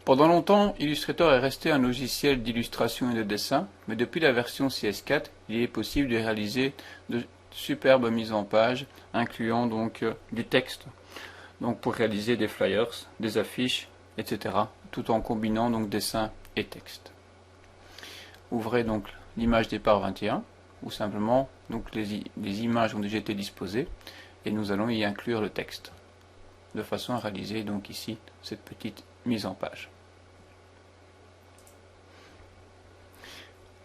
Pendant longtemps, Illustrator est resté un logiciel d'illustration et de dessin, mais depuis la version CS4, il est possible de réaliser de superbes mises en page, incluant donc du texte, donc pour réaliser des flyers, des affiches, etc., tout en combinant donc dessin et texte. Ouvrez donc l'image départ 21, ou simplement donc les images ont déjà été disposées, et nous allons y inclure le texte, de façon à réaliser donc ici cette petite mise en page.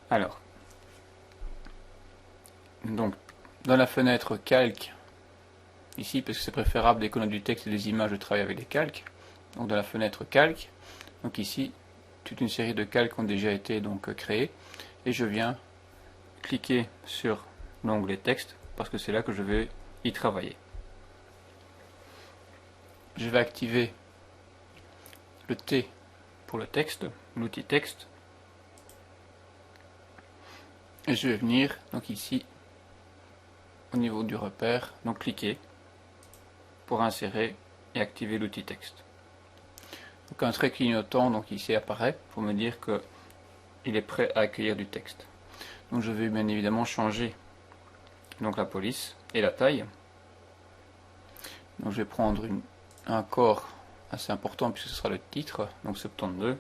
Alors, donc dans la fenêtre calque, ici parce que c'est préférable dès qu'on a du texte et des images de travailler avec des calques, donc dans la fenêtre calque, donc ici toute une série de calques ont déjà été donc créés, et je viens cliquer sur l'onglet texte parce que c'est là que je vais y travailler. Je vais activer le T pour le texte, l'outil texte, et je vais venir donc ici au niveau du repère, donc cliquer pour insérer et activer l'outil texte. Donc un trait clignotant donc ici apparaît pour me dire que il est prêt à accueillir du texte. Donc je vais bien évidemment changer donc la police et la taille. Donc je vais prendre un corps assez important puisque ce sera le titre, donc 72.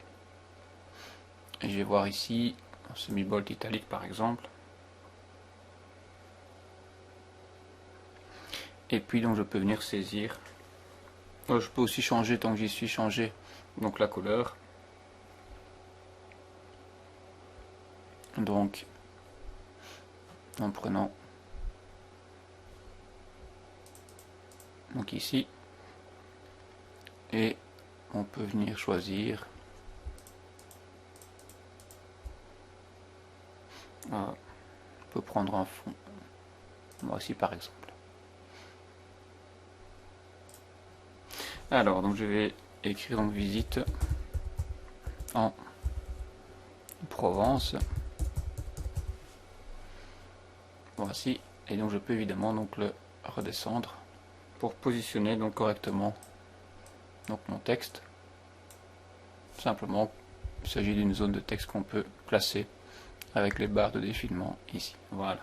Et je vais voir ici en semi-bold italique par exemple. Et puis donc je peux venir saisir. Je peux aussi changer tant que j'y suis changer donc la couleur. Donc en prenant donc ici, et on peut venir choisir on peut prendre un fond, voici par exemple. Alors donc je vais écrire donc visite en Provence, voici, et donc je peux évidemment donc le redescendre pour positionner donc correctement donc mon texte. Simplement il s'agit d'une zone de texte qu'on peut placer avec les barres de défilement ici. Voilà.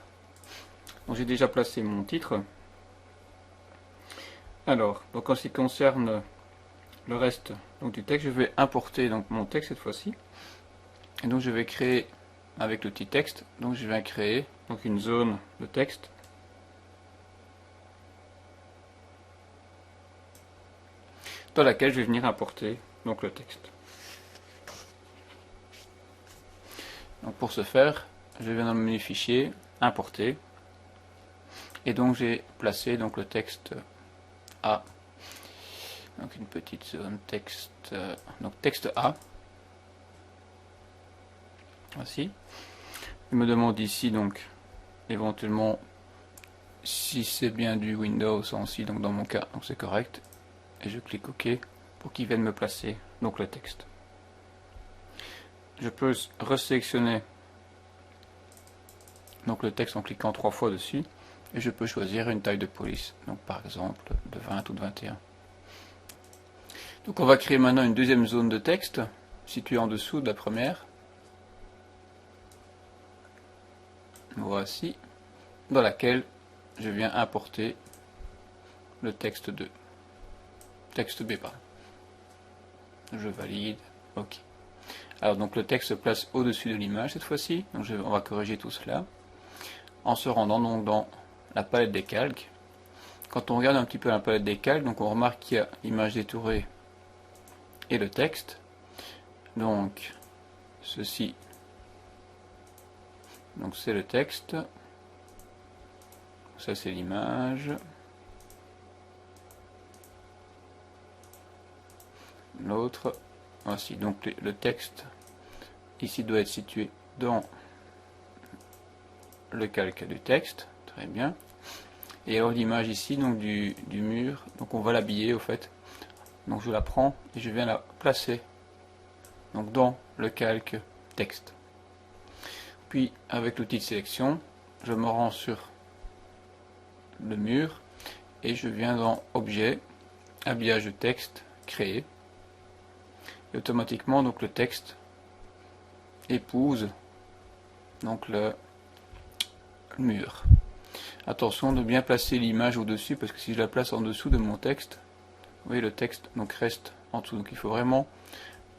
Donc j'ai déjà placé mon titre. Alors, donc en ce qui concerne le reste donc, du texte, je vais importer donc mon texte cette fois-ci. Et donc je vais créer avec l'outil texte, donc je vais créer donc une zone de texte. Dans laquelle je vais venir importer donc le texte. Donc pour ce faire, je vais dans le menu fichier, importer, et donc j'ai placé donc le texte A, donc une petite zone texte, donc texte A. Voici. Il me demande ici donc éventuellement si c'est bien du Windows aussi, donc dans mon cas, donc c'est correct, et je clique OK pour qu'il vienne me placer donc le texte. Je peux resélectionner donc le texte en cliquant 3 fois dessus, et je peux choisir une taille de police, donc par exemple de 20 ou de 21. Donc on va créer maintenant une deuxième zone de texte située en dessous de la première. Voici, dans laquelle je viens importer le texte 2. Texte B, pardon. Je valide, OK. Alors donc le texte se place au-dessus de l'image cette fois-ci, donc on va corriger tout cela en se rendant donc dans la palette des calques. Quand on regarde un petit peu la palette des calques, donc on remarque qu'il y a l'image détourée et le texte. Donc ceci, donc c'est le texte, ça c'est l'image, l'autre, voici, donc le texte ici doit être situé dans le calque du texte, très bien. Et alors l'image ici donc du mur, donc on va l'habiller au fait. Donc je la prends et je viens la placer donc dans le calque texte. Puis avec l'outil de sélection, je me rends sur le mur et je viens dans Objet, habillage de texte, créer. et automatiquement donc le texte épouse donc le mur. Attention de bien placer l'image au-dessus, parce que si je la place en dessous de mon texte, vous voyez le texte donc reste en dessous. Donc il faut vraiment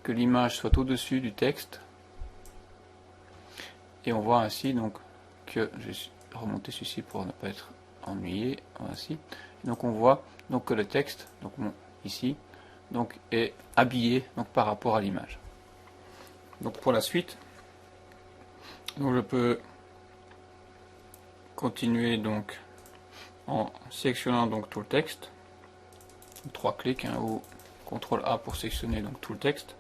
que l'image soit au-dessus du texte. Et on voit ainsi donc que je vais remonter ceci pour ne pas être ennuyé. Ainsi. Et donc on voit donc que le texte, donc ici, donc est habillé donc par rapport à l'image. Donc pour la suite, donc je peux continuer donc en sélectionnant donc tout le texte. 3 clics ou CTRL A pour sélectionner donc tout le texte.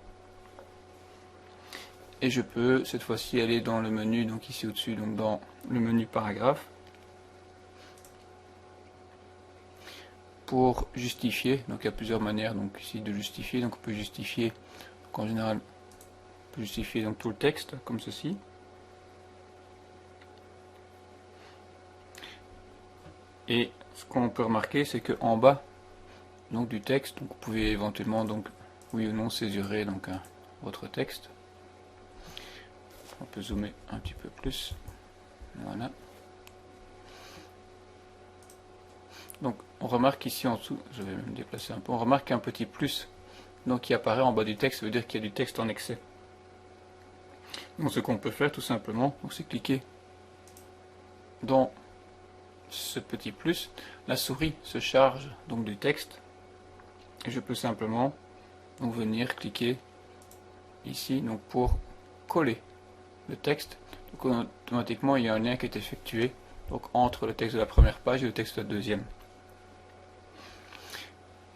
Et je peux cette fois-ci aller dans le menu, donc ici au-dessus, donc dans le menu paragraphe, pour justifier. Donc il y a plusieurs manières donc ici de justifier. Donc on peut justifier, donc en général, on peut justifier donc tout le texte comme ceci. Et ce qu'on peut remarquer, c'est que en bas donc du texte, donc vous pouvez éventuellement donc oui ou non césurer donc votre texte. On peut zoomer un petit peu plus. Voilà. Donc on remarque ici en dessous, je vais me déplacer un peu, on remarque un petit plus donc qui apparaît en bas du texte, ça veut dire qu'il y a du texte en excès. Donc ce qu'on peut faire tout simplement, c'est cliquer dans ce petit plus, la souris se charge donc du texte et je peux simplement donc venir cliquer ici donc pour coller le texte. Donc automatiquement il y a un lien qui est effectué donc entre le texte de la première page et le texte de la deuxième.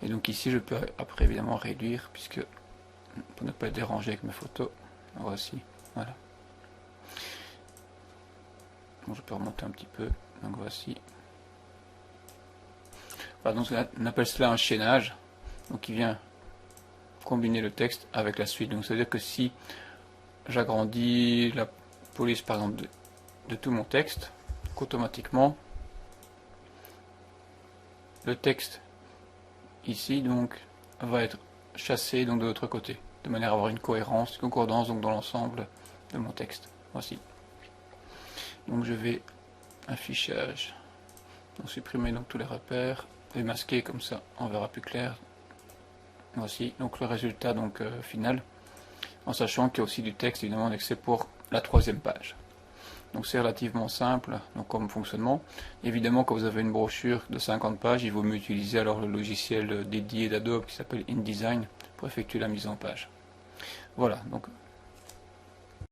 Et donc ici je peux après évidemment réduire, puisque pour ne pas être dérangé avec mes photos. Voici, voilà. Donc je peux remonter un petit peu, donc voici. Voilà, donc on appelle cela un chaînage, donc qui vient combiner le texte avec la suite. Donc ça veut dire que si j'agrandis la police par exemple de tout mon texte, automatiquement le texte ici donc va être chassé donc de l'autre côté, de manière à avoir une cohérence, une concordance donc dans l'ensemble de mon texte. Voici. Donc je vais affichage, donc supprimer donc tous les repères et masquer, comme ça on verra plus clair. Voici donc le résultat donc final, en sachant qu'il y a aussi du texte évidemment en excès pour la troisième page. Donc c'est relativement simple donc comme fonctionnement. Évidemment quand vous avez une brochure de 50 pages, il vaut mieux utiliser alors le logiciel dédié d'Adobe qui s'appelle InDesign pour effectuer la mise en page. Voilà, donc